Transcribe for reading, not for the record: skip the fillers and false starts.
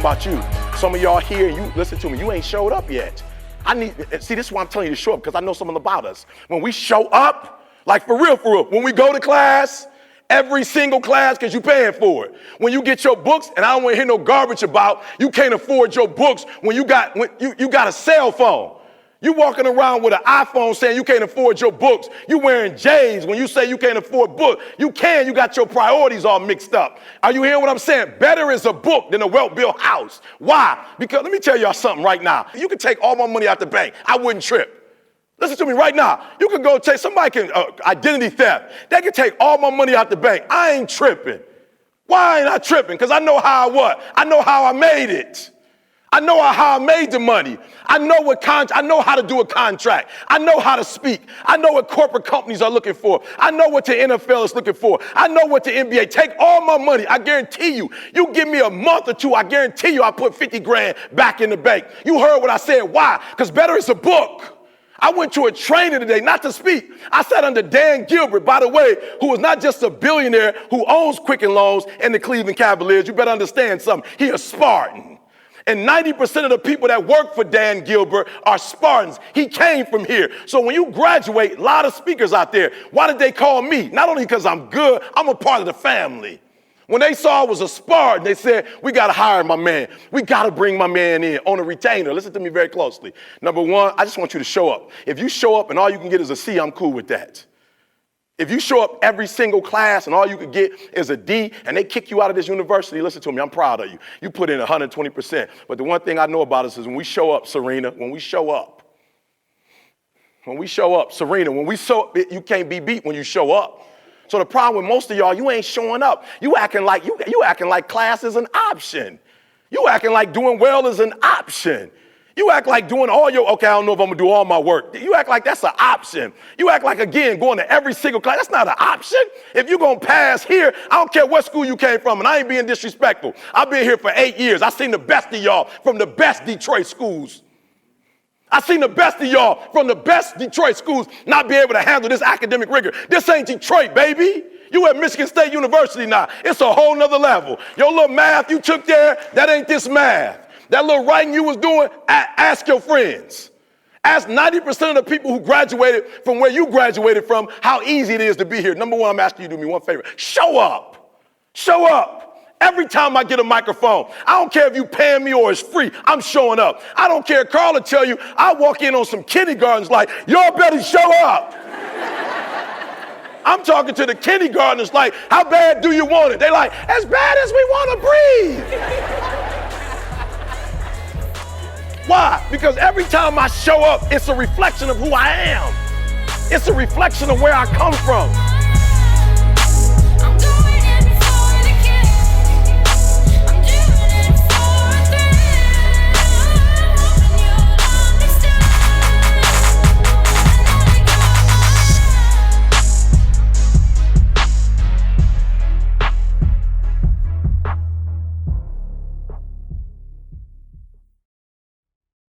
talking about you. Some of y'all here, you listen to me, you ain't showed up yet. See, this is why I'm telling you to show up, because I know something about us. When we show up, like for real, when we go to class, every single class, because you paying for it. When you get your books, and I don't want to hear no garbage about you can't afford your books when you got a cell phone. You walking around with an iPhone saying you can't afford your books. You wearing J's when you say you can't afford books. You got your priorities all mixed up. Are you hearing what I'm saying? Better is a book than a well-built house. Why? Because let me tell y'all something right now. You can take all my money out the bank. I wouldn't trip. Listen to me right now. You can go take, somebody can, identity theft. They can take all my money out the bank. I ain't tripping. Why ain't I tripping? Because I know how I what? I know how I made it. I know how I made the money. I know how to do a contract. I know how to speak. I know what corporate companies are looking for. I know what the NFL is looking for. I know what the NBA. Take all my money. I guarantee you give me a month or two, I guarantee you I put 50 grand back in the bank. You heard what I said. Why? Because better is a book. I went to a training today, not to speak. I sat under Dan Gilbert, by the way, who is not just a billionaire who owns Quicken Loans and the Cleveland Cavaliers. You better understand something. He a Spartan. And 90% of the people that work for Dan Gilbert are Spartans. He came from here. So when you graduate, a lot of speakers out there, why did they call me? Not only because I'm good, I'm a part of the family. When they saw I was a Spartan, they said, we got to hire my man. We got to bring my man in on a retainer. Listen to me very closely. Number one, I just want you to show up. If you show up and all you can get is a C, I'm cool with that. If you show up every single class and all you could get is a D and they kick you out of this university, listen to me, I'm proud of you. You put in 120%. But the one thing I know about us is when we show up, Serena, Serena, when we show up, you can't be beat when you show up. So the problem with most of y'all, you ain't showing up. You acting like class is an option. You acting like doing well is an option. You act like doing okay, I don't know if I'm gonna do all my work. You act like that's an option. You act like, again, going to every single class, that's not an option. If you're gonna pass here, I don't care what school you came from, and I ain't being disrespectful. I've been here for 8 years. I've seen the best of y'all from the best Detroit schools. I've seen the best of y'all from the best Detroit schools not be able to handle this academic rigor. This ain't Detroit, baby. You at Michigan State University now. It's a whole nother level. Your little math you took there, that ain't this math. That little writing you was doing, ask your friends. Ask 90% of the people who graduated from where you graduated from how easy it is to be here. Number one, I'm asking you to do me one favor. Show up. Show up. Every time I get a microphone, I don't care if you paying me or it's free, I'm showing up. I don't care. Carl will tell you, I walk in on some kindergartens like, y'all better show up. I'm talking to the kindergartners like, how bad do you want it? They like, as bad as we want to breathe. Why? Because every time I show up, it's a reflection of who I am. It's a reflection of where I come from.